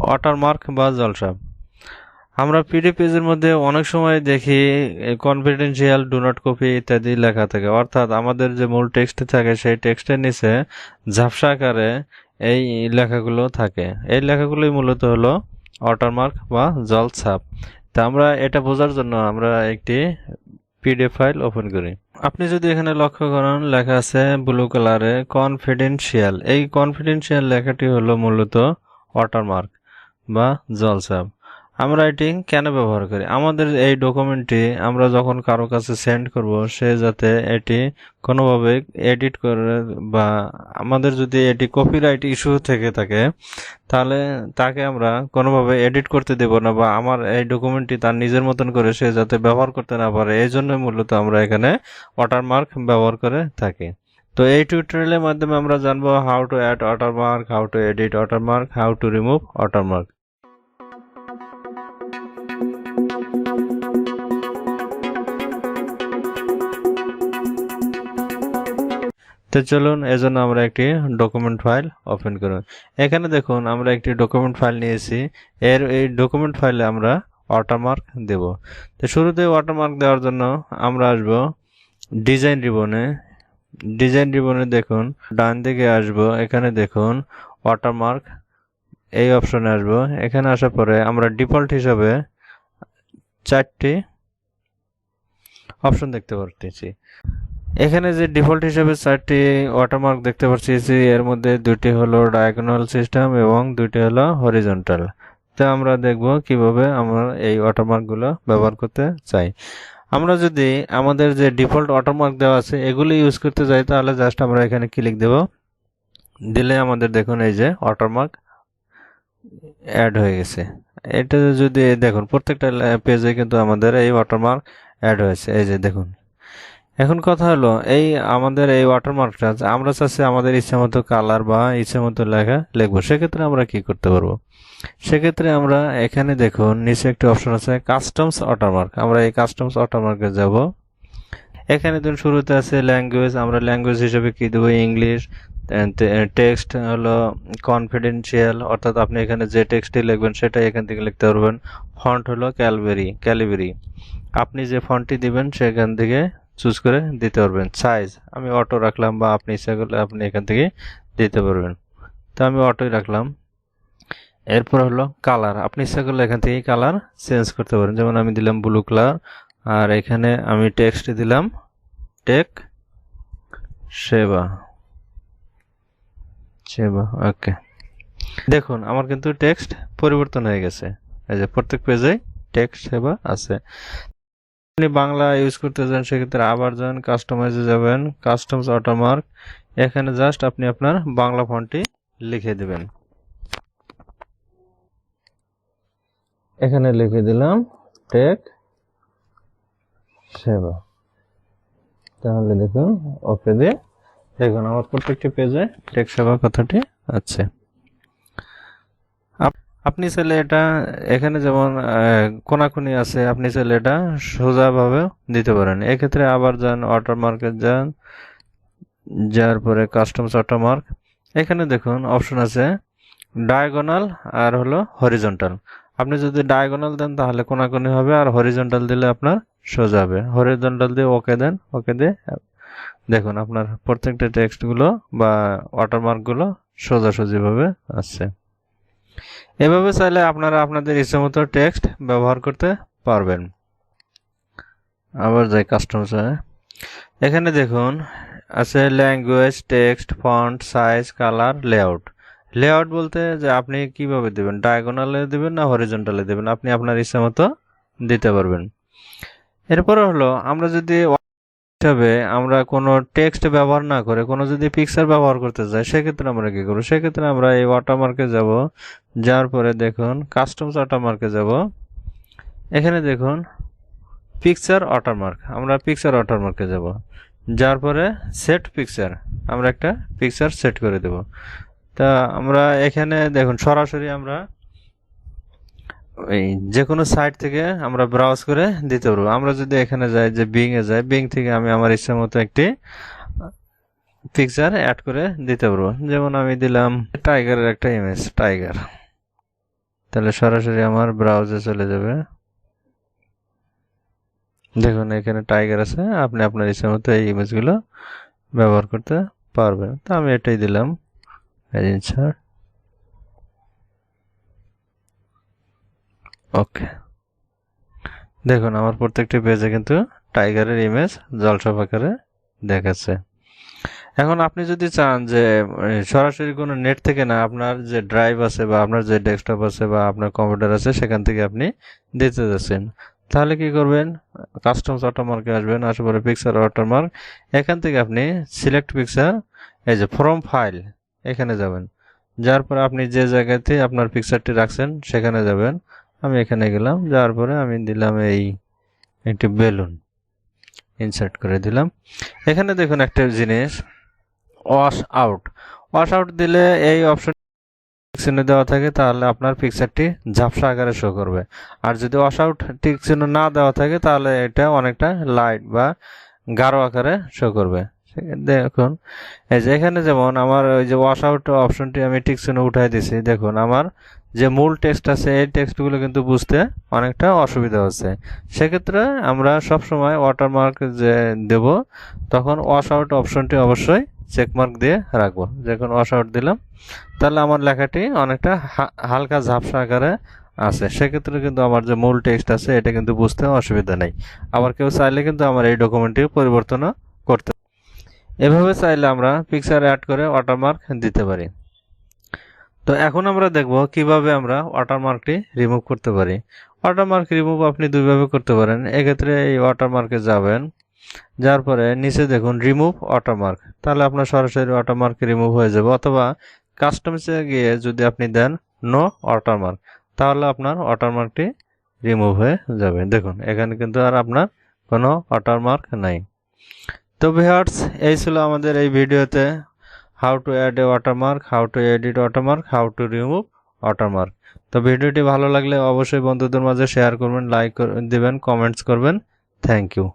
Watermark বা জলছাপ। আমরা PDF পেজের মধ্যে অনেক সময় দেখি কনফিডেন্সিয়াল, ডু নট কপি ইত্যাদি লেখা থাকে, অর্থাৎ আমাদের যে মূল টেক্সট থাকে সেই টেক্সটের নিচে ঝাপসা আকারে এই লেখাগুলো থাকে। এই লেখাগুলোই মূলত হলো ওয়াটারমার্ক বা জলছাপ। তা আমরা এটা বোঝার জন্য আমরা একটি পিডিএফ ফাইল ওপেন করি। আপনি যদি এখানে লক্ষ্য করেন লেখা আছে ব্লু কালারে কনফিডেন্সিয়াল। এই কনফিডেন্সিয়াল লেখাটি হলো মূলত ওয়াটারমার্ক বা জলছাপ। আমরা এটি কেন ব্যবহার করি? আমাদের এই ডকুমেন্টটি আমরা যখন কারো কাছে সেন্ড করব, সে যাতে এটি কোনোভাবে এডিট করে, বা আমাদের যদি এটি কপিরাইট ইস্যু থেকে থাকে তাহলে তাকে আমরা কোনোভাবে এডিট করতে দেব না, বা আমার এই ডকুমেন্টটি তার নিজের মতন করে সে যাতে ব্যবহার করতে না পারে, এই জন্য মূলত আমরা এখানে ওয়াটারমার্ক ব্যবহার করে থাকি। তো এই টিউটোরিয়ালের মাধ্যমে আমরা জানবো how to add watermark, how to edit watermark, how to remove watermark. তো চলুন এজন্য আমরা একটি ডকুমেন্ট ফাইল ওপেন করুন। এখানে দেখুন আমরা একটি ডকুমেন্ট ফাইল নিয়েছি। এই ডকুমেন্ট ফাইলে আমরা ওয়াটারমার্ক দেব। তো শুরুতে ওয়াটারমার্ক দেওয়ার জন্য আমরা আসব ডিজাইন রিবনে। ডিজাইন রিবনে দেখুন ডান দিকে আসব, এখানে দেখুন ওয়াটারমার্ক, এই অপশনে আসব। এখানে আসার পরে আমরা ডিফল্ট হিসাবে 4টি অপশন দেখতে পাচ্ছি। এখানে যে ডিফল্ট হিসেবে 4টি ওয়াটারমার্ক দেখতে পাচ্ছি, এর মধ্যে 2টি হলো ডায়াগোনাল সিস্টেম এবং 2টি হলো হরিজন্টাল। তো আমরা দেখব কিভাবে আমরা এই ওয়াটারমার্কগুলো ব্যবহার করতে চাই। আমরা যদি আমাদের যে ডিফল্ট ওয়াটারমার্ক দেওয়া আছে এগুলি ইউজ করতে চাই, তাহলে জাস্ট আমরা এখানে ক্লিক দেব। দিলে আমাদের দেখুন এই যে ওয়াটারমার্ক অ্যাড হয়ে গেছে। এটা যদি দেখুন প্রত্যেকটা পেজে কিন্তু আমাদের এই ওয়াটারমার্ক অ্যাড হয়েছে, এই যে দেখুন। এখন কথা হলো এই আমাদের এই ওয়াটারমার্কটা আমরা চাচ্ছি আমাদের ইচ্ছে মতো কালার বা ইচ্ছে মতো লেখা লিখবো, সেক্ষেত্রে আমরা কি করতে পারবো? সেক্ষেত্রে আমরা এখানে দেখুন নিচে একটি অপশন আছে কাস্টমস ওয়াটারমার্ক। আমরা এই কাস্টমস ওয়াটারমার্কে যাব। এখানে ধরুন শুরুতে আছে ল্যাঙ্গুয়েজ, আমরা ল্যাঙ্গুয়েজ হিসেবে কি দেবো? ইংলিশ। টেক্সট হলো কনফিডেন্সিয়াল, অর্থাৎ আপনি এখানে যে টেক্সটটি লিখবেন সেটাই এখান থেকে লিখতে পারবেন। ফন্ট হলো ক্যালিবরি, আপনি যে ফন্টটি দিবেন সেখান থেকে চুজ করে দিতে পারবেন। সাইজ আমি অটো রাখলাম, বা আপনি ইচ্ছা করলে আপনি এখান থেকে দিতে পারবেন। তো আমি অটোই রাখলাম। এরপর হলো কালার, আপনি ইচ্ছা করলে এখান থেকে কালার চেঞ্জ করতে পারেন। যেমন আমি দিলাম ব্লু কালার, আর এখানে আমি টেক্সট দিলাম টেক সেবা। ওকে, দেখুন আমার কিন্তু টেক্সট পরিবর্তন হয়ে গেছে। এই যে প্রত্যেক পেজে টেক্সট সেবা আছে। আপনি বাংলা ইউজ করতে চান সেক্ষেত্রে আবার যান, কাস্টমাইজে যাবেন, কাস্টমস ওয়াটারমার্ক। এখানে জাস্ট আপনি আপনার বাংলা ফন্টটি লিখে দেবেন। এখানে লিখে দিলাম টেক সেবা। তাহলে দেখুন ওকে দিয়ে দেখুন আমার প্রত্যেকটি পেজে টেক সেবা কথাটি আছে। আপনি চাইলে এটা এখানে যেমন কোনাকুনি আছে, আপনি চাইলে এটা সোজাভাবে দিতে পারেন। এক্ষেত্রে আবার যান ওয়াটারমার্কে যান, যার পরে কাস্টমস ওয়াটারমার্ক। এখানে দেখুন অপশন আছে ডায়াগোনাল আর হলো হরিজন্টাল। আপনি যদি ডায়াগোনাল দেন তাহলে কোনাকুনি হবে, আর হরিজন্টাল দিলে আপনার সোজা হবে। হরিজন্টাল দিয়ে ওকে দেন, ওকে দিয়ে দেখুন আপনার প্রত্যেকটা টেক্সটগুলো বা ওয়াটারমার্কগুলো সোজাসুজিভাবে আসছে। এভাবে চাইলে আপনারা আপনাদের ইচ্ছেমতো টেক্সট ব্যবহার করতে পারবেন। আবার যাই কাস্টমসে, এখানে দেখুন আছে language, text, font, size, colour, layout. Layout বলতে যে আপনি কিভাবে দেবেন, ডায়াগোনালে দেবেন না হরিজন্টালে দেবেন, আপনি আপনার ইচ্ছেমতো দিতে পারবেন। এরপরে হলো আমরা যদি হিসাবে আমরা কোনো টেক্সট ব্যবহার না করে কোনো যদি পিকচার ব্যবহার করতে চাই, সেক্ষেত্রে আমরা কি করব? সেক্ষেত্রে আমরা এই ওয়াটারমার্কে যাব, যার পরে দেখুন কাস্টমস ওয়াটারমার্কে যাব। এখানে দেখুন পিকচার ওয়াটারমার্ক, আমরা পিকচার ওয়াটারমার্কে যাব, যার পরে সেট পিকচার, আমরা একটা পিকচার সেট করে দেব। তা আমরা এখানে দেখুন সরাসরি আমরা এই যে কোনো সাইট থেকে আমরা ব্রাউজ করে দিতে পারবো। আমরা যদি এখানে যাই যে বিং এ যাই, বিং থেকে আমি আমার ইচ্ছা মতো একটি পিকচার অ্যাড করে দিতে পারবো। যেমন আমি দিলাম টাইগারের একটা ইমেজ, টাইগার। তাহলে সরাসরি আমার ব্রাউজে চলে যাবে। দেখুন এখানে টাইগার আছে, আপনি আপনার ইচ্ছা মতো এই ইমেজগুলো ব্যবহার করতে পারবেন। তো আমি এটাই দিলাম, ইনসার্ট, ওকে। দেখুন আমার প্রত্যেকটি পেজে কিন্তু টাইগারের ইমেজ জলছাপ আকারে দেখাচ্ছে। এখন আপনি যদি চান যে সরাসরি কোনো নেট থেকে না, আপনার যে ড্রাইভ আছে বা আপনার যে ডেস্কটপ আছে বা আপনার কম্পিউটার আছে সেখান থেকে আপনি দিতে যাচ্ছেন, তাহলে কি করবেন? কাস্টমস ওয়াটারমার্কে আসবেন, আসার পরে পিকচার ওয়াটারমার্ক, এখান থেকে আপনি সিলেক্ট পিকচার, এই যে ফ্রম ফাইল, এখানে যাবেন। যার পরে আপনি যে জায়গাতে আপনার পিকচারটি রাখছেন সেখানে যাবেন। আমি এখানে গেলাম, যাওয়ার পরে আমি দিলাম এই একটি বেলুন, ইনসার্ট করে দিলাম। এখানে দেখুন একটা জিনিস, ওয়াশ আউট। ওয়াশ আউট দিলে এই অপশন চিহ্ন দেওয়া থাকে তাহলে আপনার পিকচারটি ঝাপসা আকারে শো করবে। আর যদি ওয়াশ আউট টিক চিহ্ন না দেওয়া থাকে তাহলে এটা অনেকটা লাইট বা গাঢ় আকারে শো করবে। দেখুন এই যে এখানে যেমন আমার ওই যে ওয়াশ আউট অপশনটি আমি টিক চিহ্ন উঠাই দিছি, দেখুন আমার যে মূল টেক্সট আছে এই টেক্সটগুলো কিন্তু বুঝতে অনেকটা অসুবিধা হচ্ছে। সেক্ষেত্রে আমরা সব সময় ওয়াটারমার্ক যে দেব তখন ওয়াশ আউট অপশনটি অবশ্যই চেকমার্ক দিয়ে রাখবো। যখন ওয়াশ আউট দিলাম তাহলে আমার লেখাটি অনেকটা হালকা ঝাপসা আকারে আছে, সেক্ষেত্রে কিন্তু আমার যে মূল টেক্সট আছে এটা কিন্তু বুঝতে অসুবিধা নেই। আবার কেউ চাইলে কিন্তু আমার এই ডকুমেন্টটি পরিবর্তনও করতে, এভাবে চাইলে আমরা পিকচার অ্যাড করে ওয়াটারমার্ক দিতে পারি। তো এখন আমরা দেখব কিভাবে আমরা ওয়াটারমার্কটি রিমুভ করতে পারি। ওয়াটারমার্ক রিমুভ আপনি দুইভাবে করতে পারেন। এক্ষেত্রে এই ওয়াটারমার্কে যাবেন, যার পরে নিচে দেখুন রিমুভ ওয়াটারমার্ক, তাহলে আপনার সরাসরি ওয়াটারমার্ক রিমুভ হয়ে যাবে। অথবা কাস্টমসে গিয়ে যদি আপনি দেন নো ওয়াটারমার্ক, তাহলে আপনার ওয়াটারমার্কটি রিমুভ হয়ে যাবে। দেখুন এখানে কিন্তু আর আপনার কোনো ওয়াটারমার্ক নাই। তো ভিউয়ার্স, এই ছিল আমাদের এই ভিডিওতে how to add a watermark, how to edit watermark, how to remove watermark. তো ভিডিওটি ভালো লাগলে অবশ্যই বন্ধুদের মাঝে শেয়ার করবেন, লাইক দিবেন, কমেন্টস করবেন। Thank you.